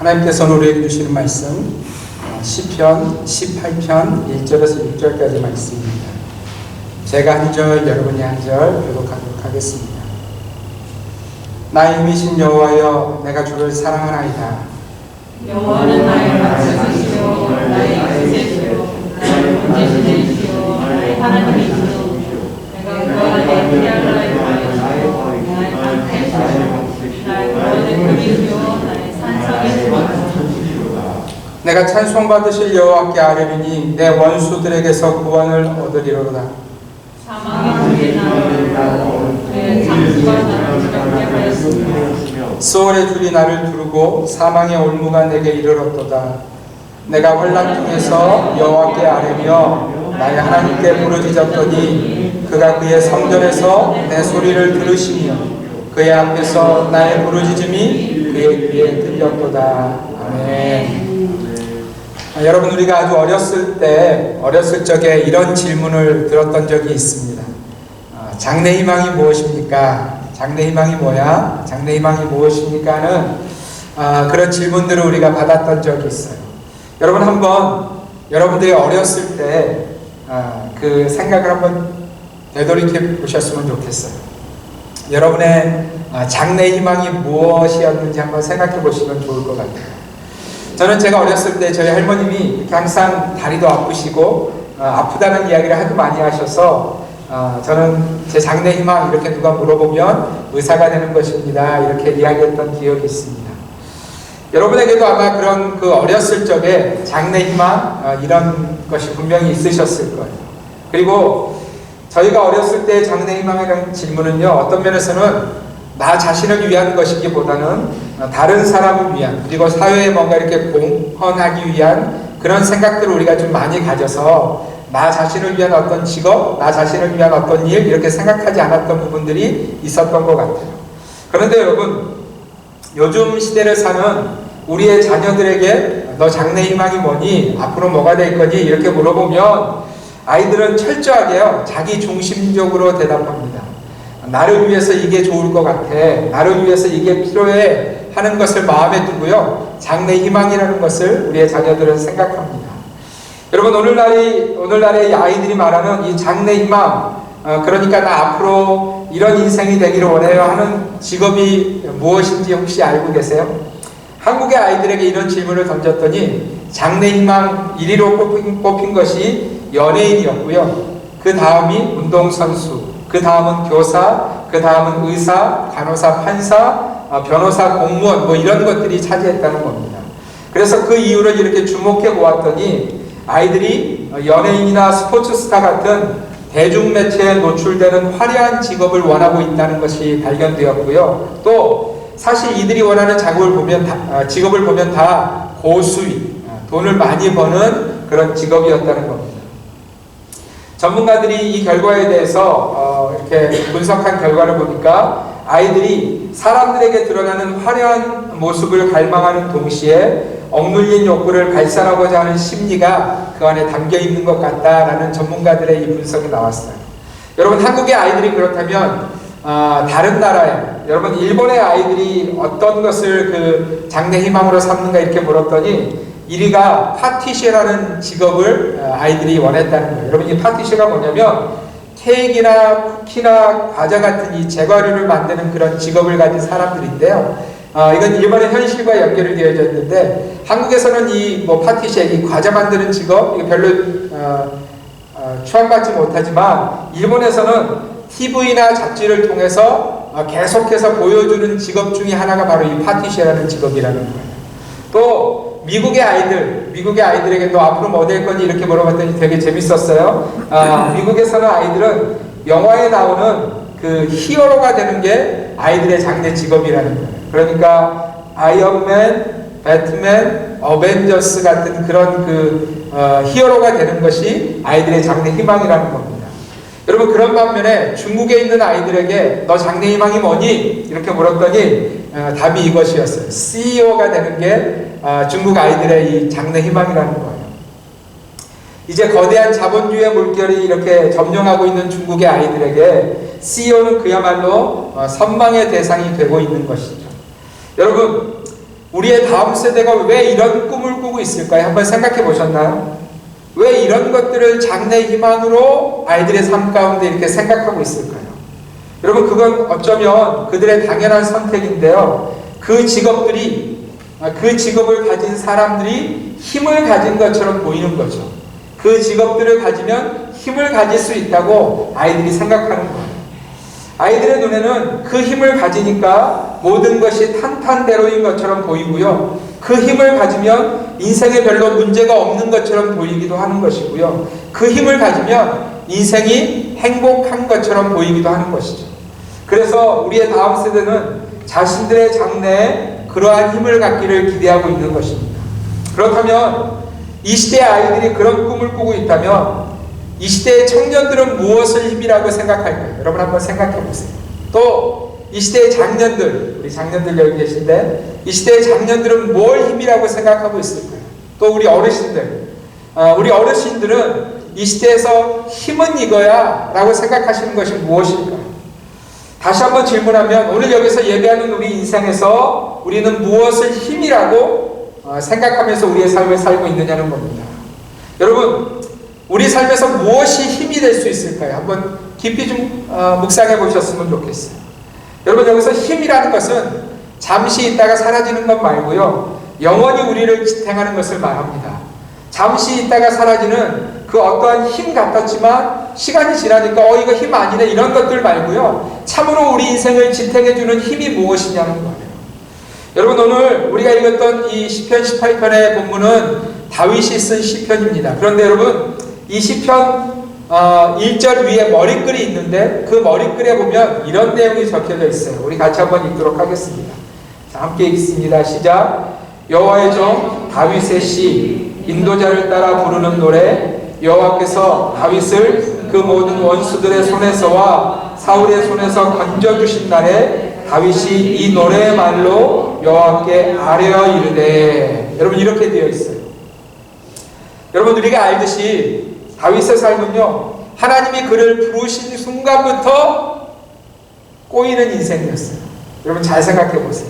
하나님께서 우리에게 주시는 말씀 시편 18편 1절에서 6절까지 말씀입니다. 제가 한 절, 여러분이 한 절 교독하도록 하겠습니다. 나의 힘이신 여호와여, 내가 주를 사랑하나이다. 여호와는 나의 반석이시오, 나의 구세주요, 나의 구원자시오, 나의 하나님이시오. 내가 그 안에 피할 나의 바위시오, 나의 방패시오, 나의 구원의 꿈이시오, 나의 산성이시오. 내가 찬송받으실 여호와께 아뢰리니 내 원수들에게서 구원을 얻으리로다. 사망의 불이 나를 두르고 그의 창수가 나를 두렵게 하였으며 수월의 줄이 나를 두르고 사망의 올무가 내게 이르렀도다. 내가 환난 중에서 여호와께 아뢰며 나의 하나님께 부르짖었더니 그가 그의 성전에서 내 소리를 들으시며 그의 앞에서 나의 부르짖음이 그의 귀에 들렸도다. 아멘. 여러분, 우리가 아주 어렸을 적에 이런 질문을 들었던 적이 있습니다. 장래 희망이 무엇입니까? 장래 희망이 뭐야? 장래 희망이 무엇입니까? 하는 그런 질문들을 우리가 받았던 적이 있어요. 여러분, 한번 여러분들이 어렸을 때 그 생각을 한번 되돌이켜 보셨으면 좋겠어요. 여러분의 장래 희망이 무엇이었는지 한번 생각해 보시면 좋을 것 같아요. 저는 제가 어렸을 때 저희 할머님이 이렇게 항상 다리도 아프시고 아프다는 이야기를 하도 많이 하셔서 저는 제 장래 희망 이렇게 누가 물어보면 의사가 되는 것입니다 이렇게 이야기했던 기억이 있습니다. 여러분에게도 아마 그런 그 어렸을 적에 장래 희망 이런 것이 분명히 있으셨을 거예요. 그리고 저희가 어렸을 때 장래 희망이라는 질문은요, 어떤 면에서는 나 자신을 위한 것이기보다는 다른 사람을 위한, 그리고 사회에 뭔가 이렇게 공헌하기 위한 그런 생각들을 우리가 좀 많이 가져서 나 자신을 위한 어떤 직업, 나 자신을 위한 어떤 일 이렇게 생각하지 않았던 부분들이 있었던 것 같아요. 그런데 여러분, 요즘 시대를 사는 우리의 자녀들에게 너 장래 희망이 뭐니? 앞으로 뭐가 될 거니? 이렇게 물어보면 아이들은 철저하게요, 자기 중심적으로 대답합니다. 나를 위해서 이게 좋을 것 같아, 나를 위해서 이게 필요해 하는 것을 마음에 두고요, 장래 희망이라는 것을 우리의 자녀들은 생각합니다. 여러분, 오늘날의 아이들이 말하는 이 장래 희망, 그러니까 나 앞으로 이런 인생이 되기를 원해요 하는 직업이 무엇인지 혹시 알고 계세요? 한국의 아이들에게 이런 질문을 던졌더니 장래 희망 1위로 뽑힌 것이 연예인이었고요, 그 다음이 운동선수, 그 다음은 교사, 그 다음은 의사, 간호사, 판사, 변호사, 공무원 뭐 이런 것들이 차지했다는 겁니다. 그래서 그 이유를 이렇게 주목해 보았더니 아이들이 연예인이나 스포츠스타 같은 대중매체에 노출되는 화려한 직업을 원하고 있다는 것이 발견되었고요. 또 사실 이들이 원하는 직업을 보면 다 고수익, 돈을 많이 버는 그런 직업이었다는 겁니다. 전문가들이 이 결과에 대해서 이렇게 분석한 결과를 보니까 아이들이 사람들에게 드러나는 화려한 모습을 갈망하는 동시에 억눌린 욕구를 발산하고자 하는 심리가 그 안에 담겨 있는 것 같다라는 전문가들의 이 분석이 나왔어요. 여러분, 한국의 아이들이 그렇다면 다른 나라에, 여러분 일본의 아이들이 어떤 것을 그 장래 희망으로 삼는가 이렇게 물었더니 1위가 파티셰라는 직업을 아이들이 원했다는 거예요. 여러분, 이 파티셰가 뭐냐면 케이크나 쿠키나 과자 같은 이 제과류를 만드는 그런 직업을 가진 사람들인데요. 이건 일본의 현실과 연결이 되어져 있는데 한국에서는 이 파티셰, 이 과자 만드는 직업 이거 별로 추앙받지 못하지만 일본에서는 TV나 잡지를 통해서 계속해서 보여주는 직업 중에 하나가 바로 이 파티셰라는 직업이라는 거예요. 또 미국의 아이들에게 또 앞으로 뭐 될 거니 이렇게 물어봤더니 되게 재밌었어요. 미국에서는 아이들은 영화에 나오는 그 히어로가 되는 게 아이들의 장래 직업이라는 거예요. 그러니까 아이언맨, 배트맨, 어벤져스 같은 그런 히어로가 되는 것이 아이들의 장래 희망이라는 겁니다. 여러분, 그런 반면에 중국에 있는 아이들에게 너 장래 희망이 뭐니? 이렇게 물었더니 답이 이것이었어요. CEO가 되는 게 중국 아이들의 이 장래 희망이라는 거예요. 이제 거대한 자본주의의 물결이 이렇게 점령하고 있는 중국의 아이들에게 CEO는 그야말로 선망의 대상이 되고 있는 것이죠. 여러분, 우리의 다음 세대가 왜 이런 꿈을 꾸고 있을까요? 한번 생각해 보셨나요? 왜 이런 것들을 장래 희망으로 아이들의 삶 가운데 이렇게 생각하고 있을까요? 여러분, 그건 어쩌면 그들의 당연한 선택인데요. 그 직업을 가진 사람들이 힘을 가진 것처럼 보이는 거죠. 그 직업들을 가지면 힘을 가질 수 있다고 아이들이 생각하는 거예요. 아이들의 눈에는 그 힘을 가지니까 모든 것이 탄탄대로인 것처럼 보이고요. 그 힘을 가지면 인생에 별로 문제가 없는 것처럼 보이기도 하는 것이고요. 그 힘을 가지면 인생이 행복한 것처럼 보이기도 하는 것이죠. 그래서 우리의 다음 세대는 자신들의 장래에 그러한 힘을 갖기를 기대하고 있는 것입니다. 그렇다면 이 시대의 아이들이 그런 꿈을 꾸고 있다면 이 시대의 청년들은 무엇을 힘이라고 생각할까요? 여러분 한번 생각해 보세요. 또 이 시대의 장년들, 우리 장년들 여기 계신데 이 시대의 장년들은 뭘 힘이라고 생각하고 있을까요? 또 우리 어르신들은 이 시대에서 힘은 이거야 라고 생각하시는 것이 무엇일까요? 다시 한번 질문하면 오늘 여기서 예배하는 우리 인생에서 우리는 무엇을 힘이라고 생각하면서 우리의 삶을 살고 있느냐는 겁니다. 여러분, 우리 삶에서 무엇이 힘이 될 수 있을까요? 한번 깊이 좀 묵상해 보셨으면 좋겠어요. 여러분, 여기서 힘이라는 것은 잠시 있다가 사라지는 것 말고요, 영원히 우리를 지탱하는 것을 말합니다. 잠시 있다가 사라지는 그 어떠한 힘 같았지만 시간이 지나니까 이거 힘 아니네 이런 것들 말고요, 참으로 우리 인생을 지탱해주는 힘이 무엇이냐는 거예요. 여러분, 오늘 우리가 읽었던 이 시편 18편의 본문은 다윗이 쓴 시편입니다. 그런데 여러분, 이 시편 1절 위에 머리글이 있는데 그 머리글에 보면 이런 내용이 적혀져 있어요. 우리 같이 한번 읽도록 하겠습니다. 자, 함께 읽습니다. 시작. 여호와의 종 다윗의 시, 인도자를 따라 부르는 노래. 여호와께서 다윗을 그 모든 원수들의 손에서와 사울의 손에서 건져주신 날에 다윗이 이 노래의 말로 여호와께 아뢰어 이르되. 여러분, 이렇게 되어 있어요. 여러분, 우리가 알듯이 다윗의 삶은요, 하나님이 그를 부르신 순간부터 꼬이는 인생이었어요. 여러분, 잘 생각해 보세요.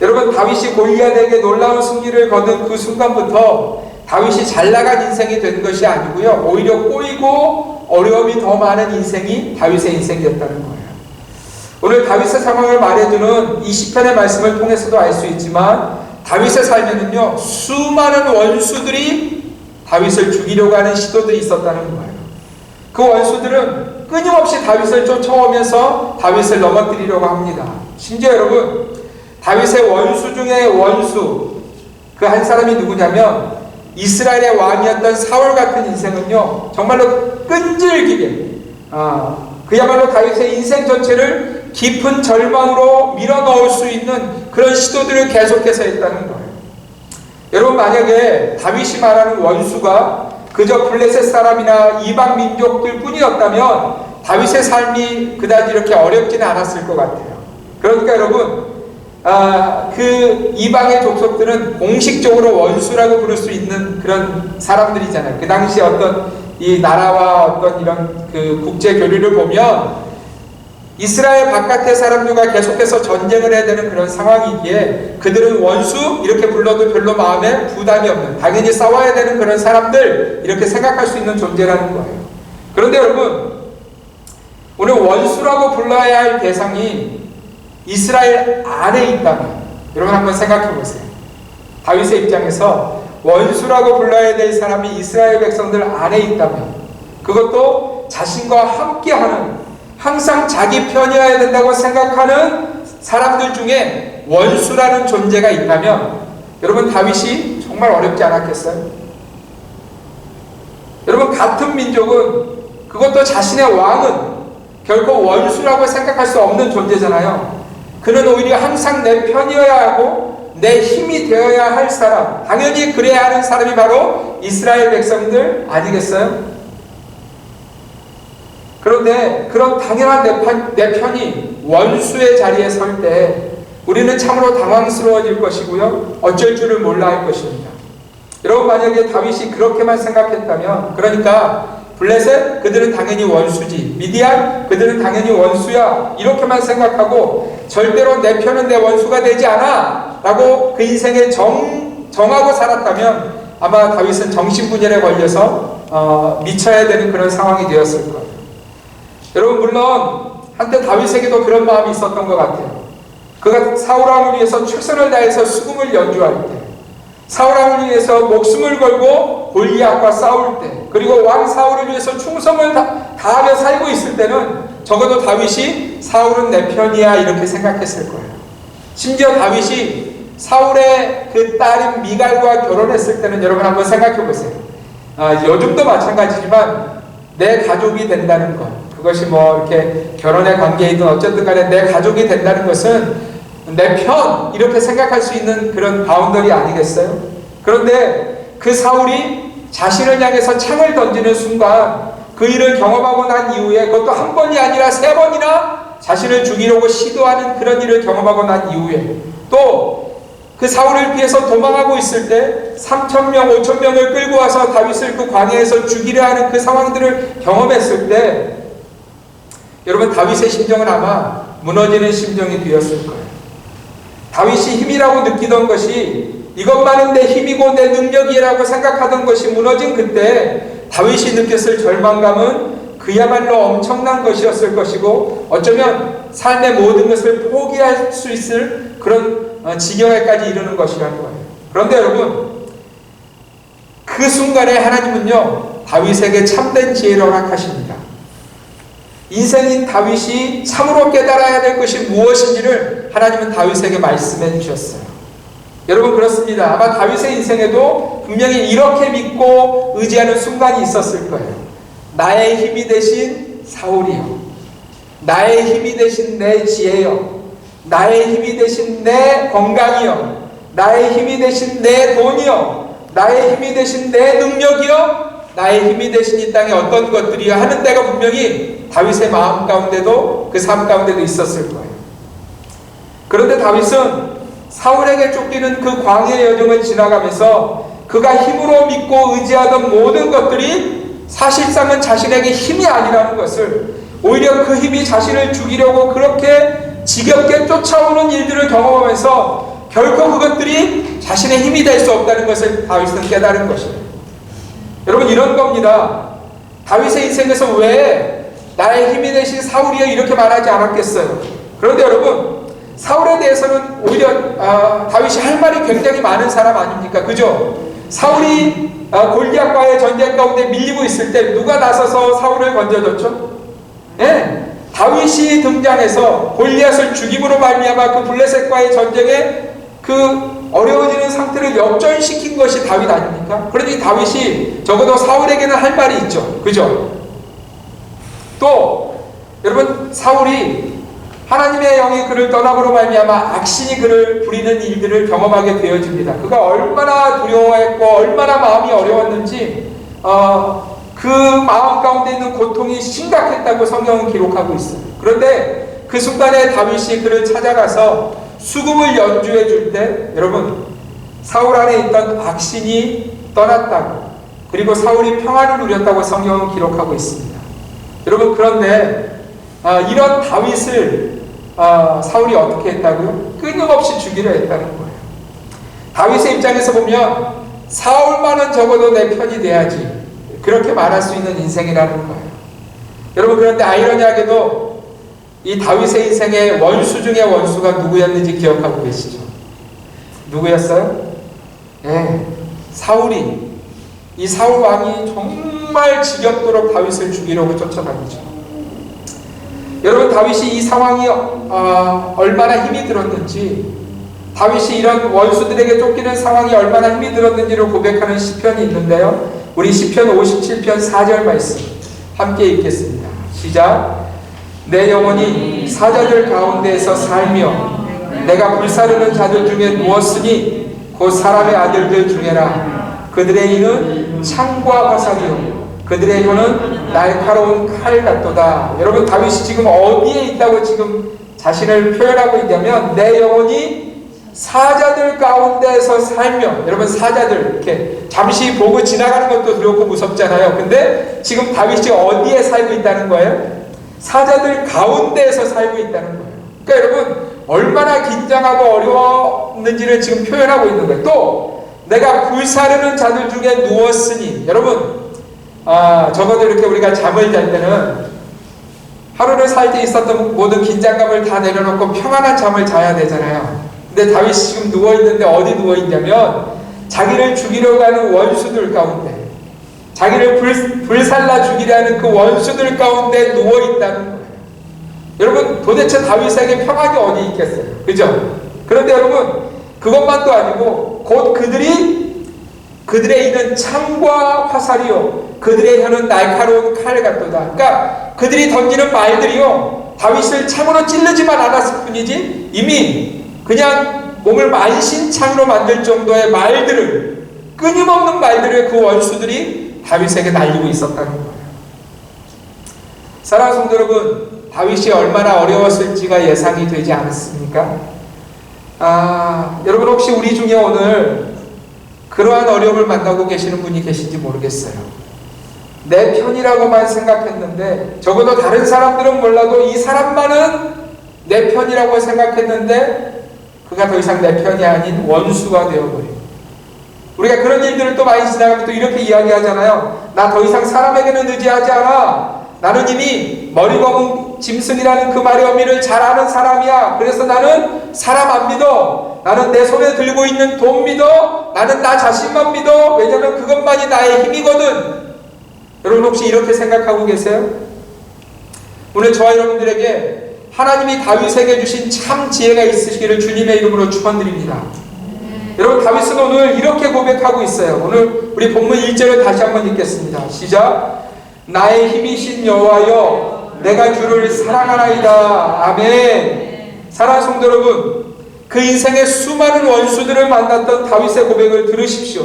여러분, 다윗이 골리앗에게 놀라운 승리를 거둔 그 순간부터 다윗이 잘 나간 인생이 된 것이 아니고요, 오히려 꼬이고 어려움이 더 많은 인생이 다윗의 인생이었다는 거예요. 오늘 다윗의 상황을 말해주는 이 시편의 말씀을 통해서도 알 수 있지만 다윗의 삶에는요, 수많은 원수들이 다윗을 죽이려고 하는 시도들이 있었다는 거예요. 그 원수들은 끊임없이 다윗을 쫓아오면서 다윗을 넘어뜨리려고 합니다. 심지어 여러분, 다윗의 원수 중에 원수, 그 한 사람이 누구냐면 이스라엘의 왕이었던 사울 같은 인생은요, 정말로 끈질기게 그야말로 다윗의 인생 전체를 깊은 절망으로 밀어넣을 수 있는 그런 시도들을 계속해서 했다는 거예요. 여러분, 만약에 다윗이 말하는 원수가 그저 블레셋 사람이나 이방 민족들 뿐이었다면 다윗의 삶이 그다지 이렇게 어렵지는 않았을 것 같아요. 그러니까 여러분, 그 이방의 족속들은 공식적으로 원수라고 부를 수 있는 그런 사람들이잖아요. 그 당시 어떤 이 나라와 어떤 이런 그 국제 교류를 보면 이스라엘 바깥의 사람들과 계속해서 전쟁을 해야 되는 그런 상황이기에 그들은 원수 이렇게 불러도 별로 마음에 부담이 없는, 당연히 싸워야 되는 그런 사람들 이렇게 생각할 수 있는 존재라는 거예요. 그런데 여러분, 오늘 원수라고 불러야 할 대상이 이스라엘 안에 있다면, 여러분 한번 생각해 보세요. 다윗의 입장에서 원수라고 불러야 될 사람이 이스라엘 백성들 안에 있다면, 그것도 자신과 함께하는, 항상 자기 편이어야 된다고 생각하는 사람들 중에 원수라는 존재가 있다면 여러분, 다윗이 정말 어렵지 않았겠어요? 여러분, 같은 민족은, 그것도 자신의 왕은 결코 원수라고 생각할 수 없는 존재잖아요. 그는 오히려 항상 내 편이어야 하고 내 힘이 되어야 할 사람, 당연히 그래야 하는 사람이 바로 이스라엘 백성들 아니겠어요? 그런데 그런 당연한 내 편이 원수의 자리에 설 때 우리는 참으로 당황스러워질 것이고요, 어쩔 줄을 몰라 할 것입니다. 여러분, 만약에 다윗이 그렇게만 생각했다면, 그러니까 블레셋? 그들은 당연히 원수지. 미디안? 그들은 당연히 원수야. 이렇게만 생각하고 절대로 내 편은 내 원수가 되지 않아 라고 그 인생에 정하고 살았다면 아마 다윗은 정신분열에 걸려서 미쳐야 되는 그런 상황이 되었을 거예요. 여러분, 물론 한때 다윗에게도 그런 마음이 있었던 것 같아요. 그가 사울왕을 위해서 최선을 다해서 수금을 연주할 때, 사울왕을 위해서 목숨을 걸고 골리앗과 싸울 때, 그리고 왕 사울을 위해서 충성을 다하며 살고 있을 때는 적어도 다윗이 사울은 내 편이야 이렇게 생각했을 거예요. 심지어 다윗이 사울의 그 딸인 미갈과 결혼했을 때는 여러분 한번 생각해 보세요. 요즘도 마찬가지지만 내 가족이 된다는 것, 그것이 뭐 이렇게 결혼의 관계이든 어쨌든 간에 내 가족이 된다는 것은 내 편 이렇게 생각할 수 있는 그런 바운더리 아니겠어요? 그런데 그 사울이 자신을 향해서 창을 던지는 순간 그 일을 경험하고 난 이후에 그것도 한 번이 아니라 3번이나 자신을 죽이려고 시도하는 그런 일을 경험하고 난 이후에 또 그 사울을 피해서 도망하고 있을 때 3,000명, 5,000명을 끌고 와서 다윗을 그 광야에서 죽이려 하는 그 상황들을 경험했을 때 여러분 다윗의 심정은 아마 무너지는 심정이 되었을 거예요. 다윗이 힘이라고 느끼던 것이 이것만은 내 힘이고 내 능력이라고 생각하던 것이 무너진 그때 다윗이 느꼈을 절망감은 그야말로 엄청난 것이었을 것이고 어쩌면 삶의 모든 것을 포기할 수 있을 그런 지경에까지 이르는 것이라는 거예요. 그런데 여러분, 그 순간에 하나님은요 다윗에게 참된 지혜를 허락하십니다. 인생인 다윗이 참으로 깨달아야 될 것이 무엇인지를 하나님은 다윗에게 말씀해 주셨어요. 여러분, 그렇습니다. 아마 다윗의 인생에도 분명히 이렇게 믿고 의지하는 순간이 있었을 거예요. 나의 힘이 되신 사울이요, 나의 힘이 되신 내 지혜요, 나의 힘이 되신 내 건강이요, 나의 힘이 되신 내 돈이요, 나의 힘이 되신 내 능력이요, 나의 힘이 되신 이 땅에 어떤 것들이요 하는 때가 분명히 다윗의 마음 가운데도 그 삶 가운데도 있었을 거예요. 그런데 다윗은 사울에게 쫓기는 그 광야의 여정을 지나가면서 그가 힘으로 믿고 의지하던 모든 것들이 사실상은 자신에게 힘이 아니라는 것을, 오히려 그 힘이 자신을 죽이려고 그렇게 지겹게 쫓아오는 일들을 경험하면서 결코 그것들이 자신의 힘이 될 수 없다는 것을 다윗은 깨달은 것이에요. 여러분, 이런 겁니다. 다윗의 인생에서 왜 나의 힘이 되신 사울이여 이렇게 말하지 않았겠어요? 그런데 여러분, 사울에 대해서는 오히려 다윗이 할 말이 굉장히 많은 사람 아닙니까? 그죠? 사울이 골리앗과의 전쟁 가운데 밀리고 있을 때 누가 나서서 사울을 건져줬죠? 예, 다윗이 등장해서 골리앗을 죽임으로 말미암아 그 블레셋과의 전쟁에 그 어려워지는 상태를 역전시킨 것이 다윗 아닙니까? 그러니 다윗이 적어도 사울에게는 할 말이 있죠. 그죠? 또 여러분, 사울이 하나님의 영이 그를 떠남으로 말미암아 악신이 그를 부리는 일들을 경험하게 되어집니다. 그가 얼마나 두려워했고 얼마나 마음이 어려웠는지 그 마음 가운데 있는 고통이 심각했다고 성경은 기록하고 있어요. 그런데 그 순간에 다윗이 그를 찾아가서 수금을 연주해 줄 때 여러분, 사울 안에 있던 악신이 떠났다고, 그리고 사울이 평안을 누렸다고 성경은 기록하고 있습니다. 여러분, 그런데 이런 다윗을 사울이 어떻게 했다고요? 끊임없이 죽이려 했다는 거예요. 다윗의 입장에서 보면 사울만은 적어도 내 편이 돼야지, 그렇게 말할 수 있는 인생이라는 거예요. 여러분, 그런데 아이러니하게도 이 다윗의 인생의 원수 중의 원수가 누구였는지 기억하고 계시죠? 누구였어요? 네, 사울이, 이 사울 왕이 정말 지겹도록 다윗을 죽이려고 쫓아다니죠. 여러분, 다윗이 이 상황이 얼마나 힘이 들었는지, 다윗이 이런 원수들에게 쫓기는 상황이 얼마나 힘이 들었는지를 고백하는 시편이 있는데요, 우리 시편 57편 4절 말씀 함께 읽겠습니다. 시작. 내 영혼이 사자들 가운데에서 살며 내가 불사르는 자들 중에 누웠으니 곧 사람의 아들들 중에라. 그들의 이는 창과 화살이요 그들의 혀는 날카로운 칼 같도다. 여러분, 다윗이 지금 어디에 있다고 지금 자신을 표현하고 있냐면 내 영혼이 사자들 가운데서 살며, 여러분 사자들 이렇게 잠시 보고 지나가는 것도 그렇고 무섭잖아요. 근데 지금 다윗이 어디에 살고 있다는 거예요? 사자들 가운데에서 살고 있다는 거예요. 그러니까 여러분 얼마나 긴장하고 어려웠는지를 지금 표현하고 있는 거예요. 또 내가 불사르는 자들 중에 누웠으니, 여러분 적어도 이렇게 우리가 잠을 잘 때는 하루를 살 때 있었던 모든 긴장감을 다 내려놓고 평안한 잠을 자야 되잖아요. 근데 다윗이 지금 누워있는데 어디 누워있냐면 자기를 죽이려고 하는 원수들 가운데, 자기를 불살라 죽이려는 그 원수들 가운데 누워있다는 거예요. 여러분 도대체 다윗에게 평안이 어디 있겠어요? 그죠? 그런데 여러분 그것만도 아니고 곧 그들의 이는 창과 화살이요 그들의 혀는 날카로운 칼 같도다. 그러니까 그들이 던지는 말들이요 다윗을 창으로 찌르지만 않았을 뿐이지 이미 그냥 몸을 만신창으로 만들 정도의 말들을, 끊임없는 말들을 그 원수들이 다윗에게 날리고 있었다는 거예요. 사랑하는 성도 여러분, 다윗이 얼마나 어려웠을지가 예상이 되지 않았습니까? 여러분 혹시 우리 중에 오늘 그러한 어려움을 만나고 계시는 분이 계신지 모르겠어요. 내 편이라고만 생각했는데, 적어도 다른 사람들은 몰라도 이 사람만은 내 편이라고 생각했는데 그가 더 이상 내 편이 아닌 원수가 되어버리고, 우리가 그런 일들을 또 많이 지나가면 또 이렇게 이야기하잖아요. 나 더 이상 사람에게는 의지하지 않아. 나는 이미 머리 검은 짐승이라는 그 말의 의미를 잘 아는 사람이야. 그래서 나는 사람 안 믿어. 나는 내 손에 들고 있는 돈 믿어. 나는 나 자신만 믿어. 왜냐면 그것만이 나의 힘이거든. 여러분 혹시 이렇게 생각하고 계세요? 오늘 저와 여러분들에게 하나님이 다윗에게 주신 참 지혜가 있으시기를 주님의 이름으로 축원드립니다. 여러분 다윗은 오늘 이렇게 고백하고 있어요. 오늘 우리 본문 1절을 다시 한번 읽겠습니다. 시작. 나의 힘이신 여호와여 내가 주를 사랑하나이다. 아멘. 사랑하는 성도 여러분, 그 인생의 수많은 원수들을 만났던 다윗의 고백을 들으십시오.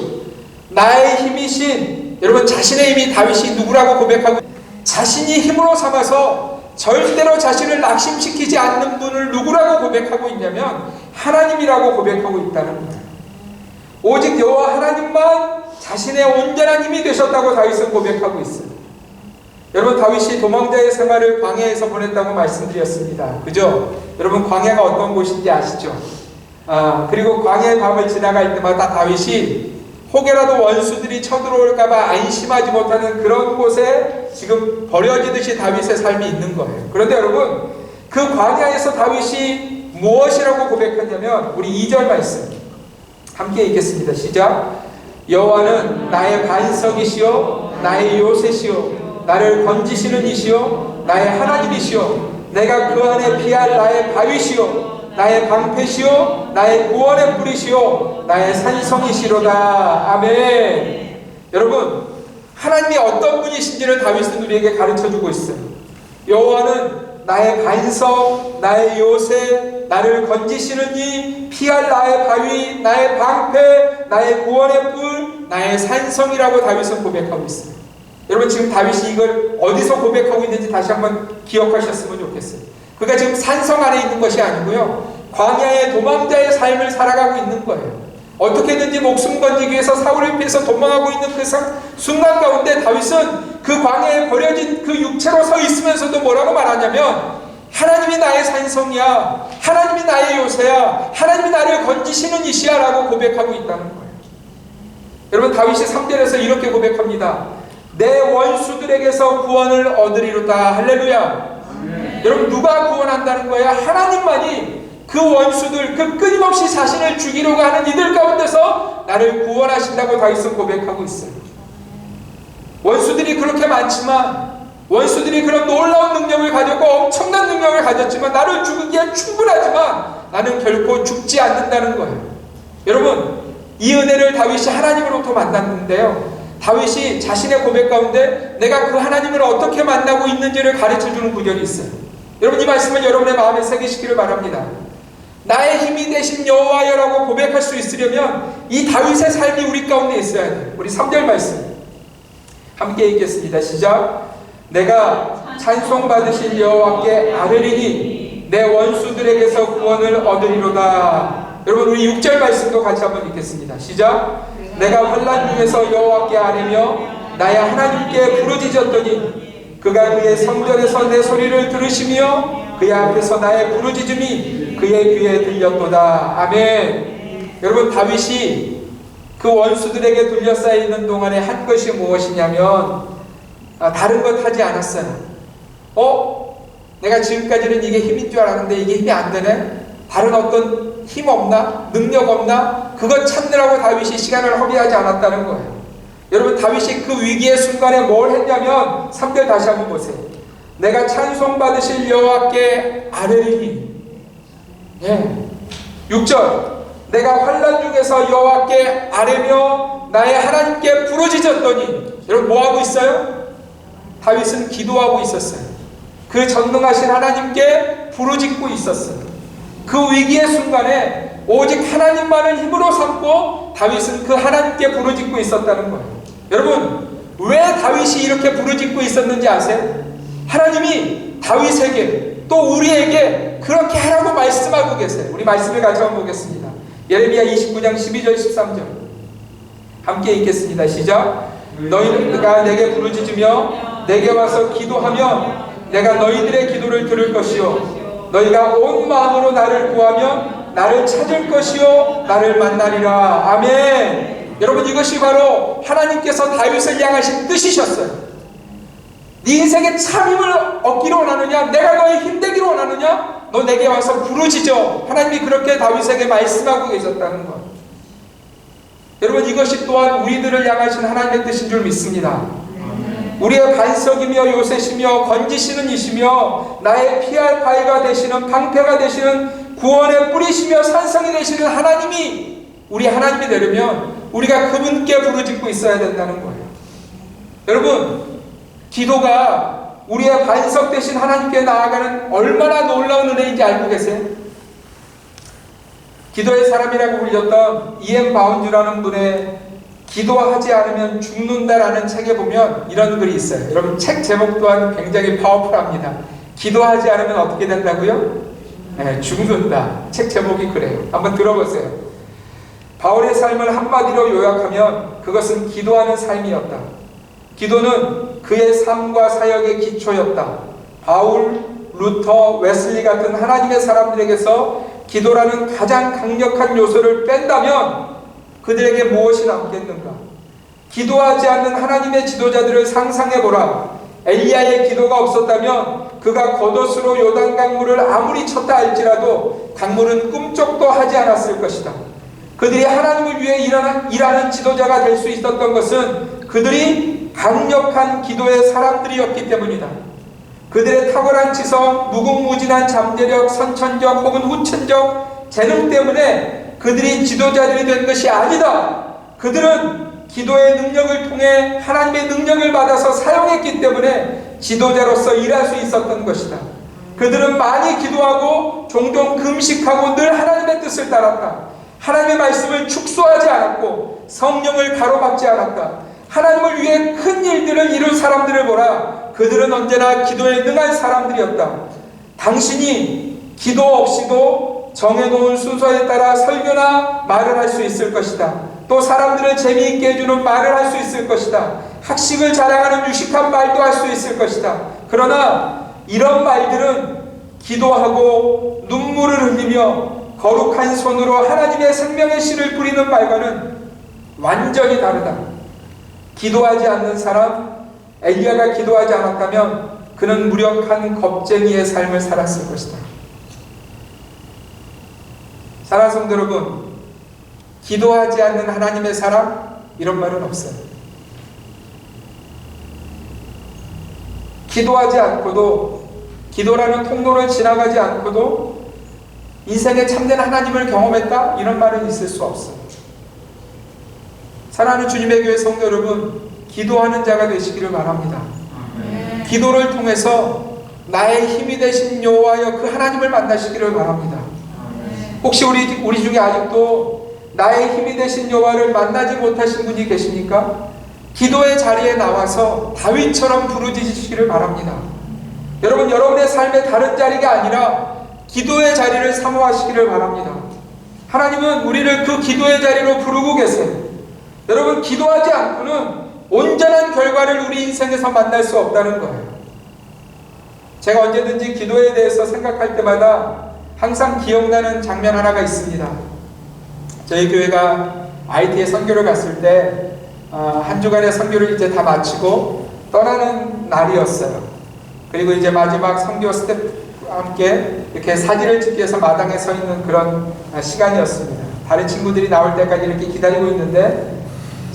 나의 힘이신, 여러분 자신의 힘이 다윗이 누구라고 고백하고, 자신이 힘으로 삼아서 절대로 자신을 낙심시키지 않는 분을 누구라고 고백하고 있냐면 하나님이라고 고백하고 있다는 거예요. 오직 여호와 하나님만 자신의 온전한 힘이 되셨다고 다윗은 고백하고 있어요. 여러분 다윗이 도망자의 생활을 광야에서 보냈다고 말씀드렸습니다. 그죠? 여러분 광야가 어떤 곳인지 아시죠? 그리고 광야의 밤을 지나갈 때마다 다윗이 혹여라도 원수들이 쳐들어올까봐 안심하지 못하는 그런 곳에 지금 버려지듯이 다윗의 삶이 있는 거예요. 그런데 여러분 그 광야에서 다윗이 무엇이라고 고백하냐면 우리 2절 말씀 함께 읽겠습니다. 시작. 여호와는 나의 반석이시요 나의 요새시요 나를 건지시는 이시요 나의 하나님이시요 내가 그 안에 피할 나의 바위시요 나의 방패시요 나의 구원의 뿌리시요 나의 산성이시로다. 아멘. 여러분 하나님이 어떤 분이신지를 다윗은 우리에게 가르쳐주고 있어요. 여호와는 나의 반석, 나의 요새, 나를 건지시는 이, 피할 나의 바위, 나의 방패, 나의 구원의 뿔, 나의 산성이라고 다윗은 고백하고 있어요. 여러분 지금 다윗이 이걸 어디서 고백하고 있는지 다시 한번 기억하셨으면 좋겠어요. 그가 지금 산성 안에 있는 것이 아니고요, 광야의 도망자의 삶을 살아가고 있는 거예요. 어떻게든지 목숨 건지기 위해서 사울을 피해서 도망하고 있는 그 순간 가운데 다윗은 그 광야에 버려진 그 육체로 서 있으면서도 뭐라고 말하냐면 하나님이 나의 산성이야, 하나님이 나의 요새야, 하나님이 나를 건지시는 이시야 라고 고백하고 있다는 거예요. 여러분 다윗이 3절에서 이렇게 고백합니다. 내 원수들에게서 구원을 얻으리로다. 할렐루야. 여러분 누가 구원한다는 거예요? 하나님만이 그 원수들, 그 끊임없이 자신을 죽이려고 하는 이들 가운데서 나를 구원하신다고 다윗은 고백하고 있어요. 원수들이 그렇게 많지만, 원수들이 그런 놀라운 능력을 가졌고 엄청난 능력을 가졌지만 나를 죽이기에 충분하지만 나는 결코 죽지 않는다는 거예요. 여러분 이 은혜를 다윗이 하나님으로부터 만났는데요, 다윗이 자신의 고백 가운데 내가 그 하나님을 어떻게 만나고 있는지를 가르쳐주는 구절이 있어요. 여러분 이 말씀을 여러분의 마음에 새기시기를 바랍니다. 나의 힘이 되신 여호와여라고 고백할 수 있으려면 이 다윗의 삶이 우리 가운데 있어야 돼요. 우리 3절 말씀 함께 읽겠습니다. 시작. 내가 찬송받으신 여호와께 아뢰리니 내 원수들에게서 구원을 얻으리로다. 여러분 우리 6절 말씀도 같이 한번 읽겠습니다. 시작. 내가 환난 중에서 여호와께 아뢰며 나의 하나님께 부르짖었더니 그가 그의 성전에서 내 소리를 들으시며 그의 앞에서 나의 부르짖음이 그의 귀에 들렸도다. 아멘. 여러분 다윗이 그 원수들에게 둘러싸여 있는 동안에 한 것이 무엇이냐면 다른 것 하지 않았어요. 내가 지금까지는 이게 힘인 줄 알았는데 이게 힘이 안 되네? 다른 어떤 힘 없나? 능력 없나? 그것 찾느라고 다윗이 시간을 허비하지 않았다는 거예요. 여러분 다윗이 그 위기의 순간에 뭘 했냐면 3절 다시 한번 보세요. 내가 찬송받으실 여호와께 아뢰리니. 6절 내가 환난 중에서 여호와께 아뢰며 나의 하나님께 부르짖었더니. 여러분 뭐하고 있어요? 다윗은 기도하고 있었어요. 그 전능하신 하나님께 부르짖고 있었어요. 그 위기의 순간에 오직 하나님만을 힘으로 삼고 다윗은 그 하나님께 부르짖고 있었다는 거예요. 여러분 왜 다윗이 이렇게 부르짖고 있었는지 아세요? 하나님이 다윗에게 또 우리에게 그렇게 하라고 말씀하고 계세요. 우리 말씀을 같이 한번 보겠습니다. 예레미야 29장 12절 13절 함께 읽겠습니다. 시작. 너희가 내게 부르짖으며 내게 와서 기도하면 내가 너희들의 기도를 들을 것이요 너희가 온 마음으로 나를 구하면 나를 찾을 것이요 나를 만나리라. 아멘. 여러분 이것이 바로 하나님께서 다윗을 향하신 뜻이셨어요. 네 인생에 참 힘을 얻기를 원하느냐? 내가 너의 힘되기를 원하느냐? 너 내게 와서 부르짖어. 하나님이 그렇게 다윗에게 말씀하고 계셨다는 것. 여러분 이것이 또한 우리들을 향하신 하나님의 뜻인 줄 믿습니다. 우리의 반석이며 요새시며 건지시는 이시며 나의 피할 바위가 되시는 방패가 되시는 구원의 뿌리시며 산성이 되시는 하나님이 우리 하나님이 되려면 우리가 그분께 부르짖고 있어야 된다는 거예요. 여러분 기도가 우리의 반석 되신 하나님께 나아가는 얼마나 놀라운 은혜인지 알고 계세요? 기도의 사람이라고 불렸던 E.M. 바운즈라는 분의 기도하지 않으면 죽는다라는 책에 보면 이런 글이 있어요. 여러분 책 제목 또한 굉장히 파워풀합니다. 기도하지 않으면 어떻게 된다고요? 죽는다. 책 제목이 그래요. 한번 들어보세요. 바울의 삶을 한마디로 요약하면 그것은 기도하는 삶이었다. 기도는 그의 삶과 사역의 기초였다. 바울, 루터, 웨슬리 같은 하나님의 사람들에게서 기도라는 가장 강력한 요소를 뺀다면 그들에게 무엇이 남겠는가? 기도하지 않는 하나님의 지도자들을 상상해보라. 엘리야의 기도가 없었다면 그가 겉옷으로 요단 강물을 아무리 쳤다 할지라도 강물은 꿈쩍도 하지 않았을 것이다. 그들이 하나님을 위해 일하는 지도자가 될 수 있었던 것은 그들이 강력한 기도의 사람들이었기 때문이다. 그들의 탁월한 지성, 무궁무진한 잠재력, 선천적 혹은 후천적 재능 때문에 그들이 지도자들이 된 것이 아니다. 그들은 기도의 능력을 통해 하나님의 능력을 받아서 사용했기 때문에 지도자로서 일할 수 있었던 것이다. 그들은 많이 기도하고 종종 금식하고 늘 하나님의 뜻을 따랐다. 하나님의 말씀을 축소하지 않았고 성령을 가로막지 않았다. 하나님을 위해 큰 일들을 이룬 사람들을 보라. 그들은 언제나 기도에 능한 사람들이었다. 당신이 기도 없이도 정해놓은 순서에 따라 설교나 말을 할 수 있을 것이다. 또 사람들을 재미있게 해주는 말을 할 수 있을 것이다. 학식을 자랑하는 유식한 말도 할 수 있을 것이다. 그러나 이런 말들은 기도하고 눈물을 흘리며 거룩한 손으로 하나님의 생명의 씨를 뿌리는 말과는 완전히 다르다. 기도하지 않는 사람, 엘리야가 기도하지 않았다면 그는 무력한 겁쟁이의 삶을 살았을 것이다. 사랑하는 성도 여러분, 기도하지 않는 하나님의 사람, 이런 말은 없어요. 기도하지 않고도, 기도라는 통로를 지나가지 않고도 인생에 참된 하나님을 경험했다? 이런 말은 있을 수 없어요. 사랑하는 주님의 교회 성도 여러분, 기도하는 자가 되시기를 바랍니다. 기도를 통해서 나의 힘이 되신 여호와여 그 하나님을 만나시기를 바랍니다. 혹시 우리 중에 아직도 나의 힘이 되신 여호와를 만나지 못하신 분이 계십니까? 기도의 자리에 나와서 다윗처럼 부르짖으시기를 바랍니다. 여러분, 여러분의 삶의 다른 자리가 아니라 기도의 자리를 사모하시기를 바랍니다. 하나님은 우리를 그 기도의 자리로 부르고 계세요. 여러분, 기도하지 않고는 온전한 결과를 우리 인생에서 만날 수 없다는 거예요. 제가 언제든지 기도에 대해서 생각할 때마다 항상 기억나는 장면 하나가 있습니다. 저희 교회가 IT에 선교를 갔을 때 한 주간의 선교를 이제 다 마치고 떠나는 날이었어요. 그리고 이제 마지막 선교 스태프와 함께 이렇게 사진을 찍기 위해서 마당에 서 있는 그런 시간이었습니다. 다른 친구들이 나올 때까지 이렇게 기다리고 있는데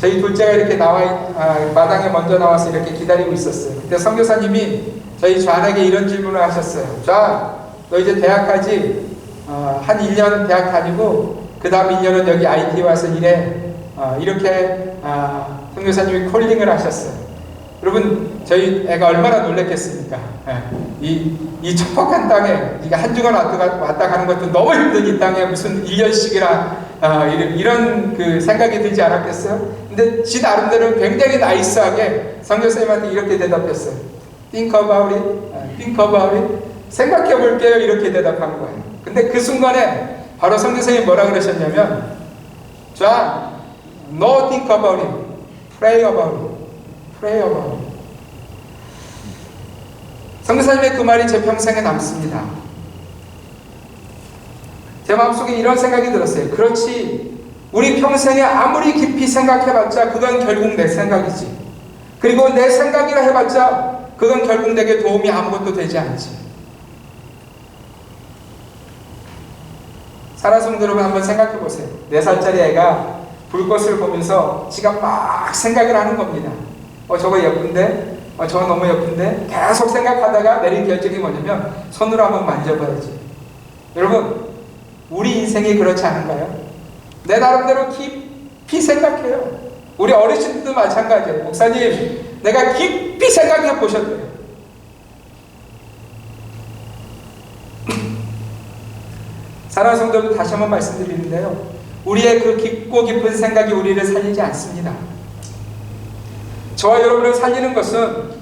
저희 둘째가 이렇게 마당에 먼저 나와서 이렇게 기다리고 있었어요. 그때 선교사님이 저희 좌에게 이런 질문을 하셨어요. 좌, 너 이제 대학 가지? 한 1년 대학 다니고 그 다음 1년은 여기 IT 와서 일해. 이렇게 선교사님이 콜링을 하셨어요. 여러분, 저희 애가 얼마나 놀랬겠습니까? 이 척박한 땅에 네가 한 주간 왔다 가는 것도 너무 힘든 이 땅에 무슨 1년씩이나 이런 그 생각이 들지 않았겠어요? 근데 지 나름대로 굉장히 나이스하게 선교사님한테 이렇게 대답했어요. Think about it. Think about it. 생각해 볼게요. 이렇게 대답한 거예요. 근데 그 순간에 바로 선교사님이 뭐라 그러셨냐면, 자, no think about it. Pray about it. Pray about it. 선교사님의 그 말이 제 평생에 남습니다. 제 마음속에 이런 생각이 들었어요. 그렇지, 우리 평생에 아무리 깊이 생각해봤자 그건 결국 내 생각이지. 그리고 내 생각이라 해봤자 그건 결국 내게 도움이 아무것도 되지 않지. 사랑하는 성도 여러분, 한번 생각해 보세요. 4살짜리 애가 불꽃을 보면서 지가 막 생각을 하는 겁니다. 저거 예쁜데? 저거 너무 예쁜데? 계속 생각하다가 내린 결정이 뭐냐면 손으로 한번 만져봐야지. 여러분, 우리 인생이 그렇지 않은가요? 내 나름대로 깊이 생각해요. 우리 어르신들도 마찬가지예요. 목사님, 내가 깊이 생각해 보셨대요. 사랑하는 성도들, 다시 한번 말씀드리는데요, 우리의 그 깊고 깊은 생각이 우리를 살리지 않습니다. 저와 여러분을 살리는 것은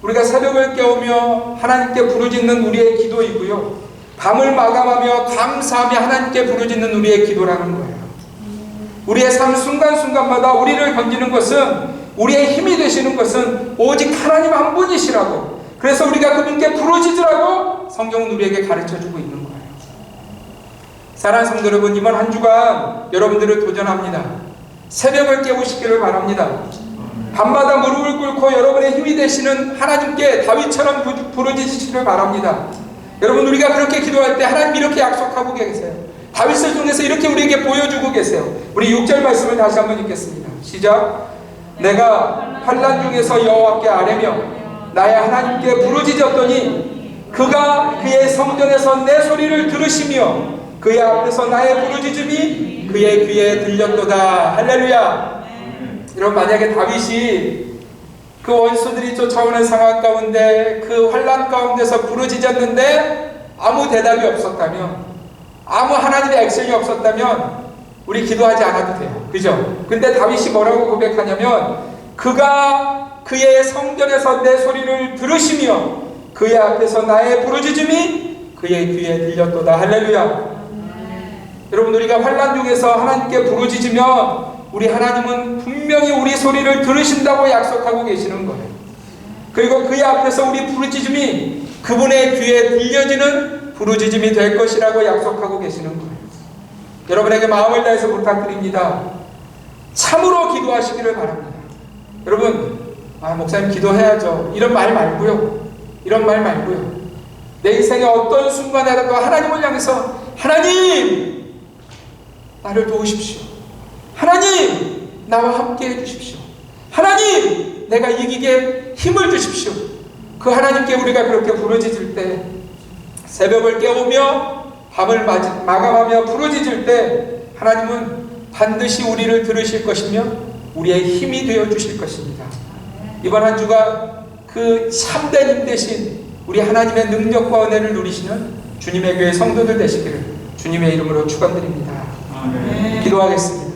우리가 새벽을 깨우며 하나님께 부르짖는 우리의 기도이고요, 밤을 마감하며 감사하며 하나님께 부르짖는 우리의 기도라는 거예요. 우리의 삶 순간순간마다 우리를 건지는 것은, 우리의 힘이 되시는 것은 오직 하나님 한 분이시라고, 그래서 우리가 그분께 부르짖으라고 성경은 우리에게 가르쳐주고 있는 거예요. 사랑하는 성도 여러분, 이번 한 주간 여러분들을 도전합니다. 새벽을 깨우시기를 바랍니다. 밤마다 무릎을 꿇고 여러분의 힘이 되시는 하나님께 다윗처럼 부르짖으시기를 바랍니다. 여러분, 우리가 그렇게 기도할 때 하나님 이렇게 약속하고 계세요. 다윗을 통해서 이렇게 우리에게 보여주고 계세요. 우리 6절 말씀을 다시 한번 읽겠습니다. 시작. 내가 환난 중에서 여호와께 아뢰며 나의 하나님께 부르짖었더니 그가 그의 성전에서 내 소리를 들으시며 그의 앞에서 나의 부르짖음이 그의 귀에 들렸도다. 할렐루야. 여러분, 만약에 다윗이 그 원수들이 쫓아오는 상황 가운데 그 환난 가운데서 부르짖었는데 아무 대답이 없었다면, 아무 하나님의 액션이 없었다면 우리 기도하지 않아도 돼요. 그죠? 근데 다윗이 뭐라고 고백하냐면 그가 그의 성전에서 내 소리를 들으시며 그의 앞에서 나의 부르짖음이 그의 귀에 들렸도다. 할렐루야. 여러분, 우리가 환난 중에서 하나님께 부르짖으면 우리 하나님은 분명히 우리 소리를 들으신다고 약속하고 계시는 거예요. 그리고 그의 앞에서 우리 부르짖음이 그분의 귀에 들려지는 부르짖음이 될 것이라고 약속하고 계시는 거예요. 여러분에게 마음을 다해서 부탁드립니다. 참으로 기도하시기를 바랍니다. 여러분, 목사님 기도해야죠, 이런 말 말고요. 이런 말 말고요. 내 인생의 어떤 순간에라도 하나님을 향해서 하나님, 나를 도우십시오. 하나님, 나와 함께 해주십시오. 하나님, 내가 이기게 힘을 주십시오. 그 하나님께 우리가 그렇게 부르짖을 때, 새벽을 깨우며 밤을 마감하며 부르짖을 때 하나님은 반드시 우리를 들으실 것이며 우리의 힘이 되어 주실 것입니다. 이번 한 주가 그 참된 힘 대신 우리 하나님의 능력과 은혜를 누리시는 주님의 교회 성도들 되시기를 주님의 이름으로 축원드립니다. 기도하겠습니다.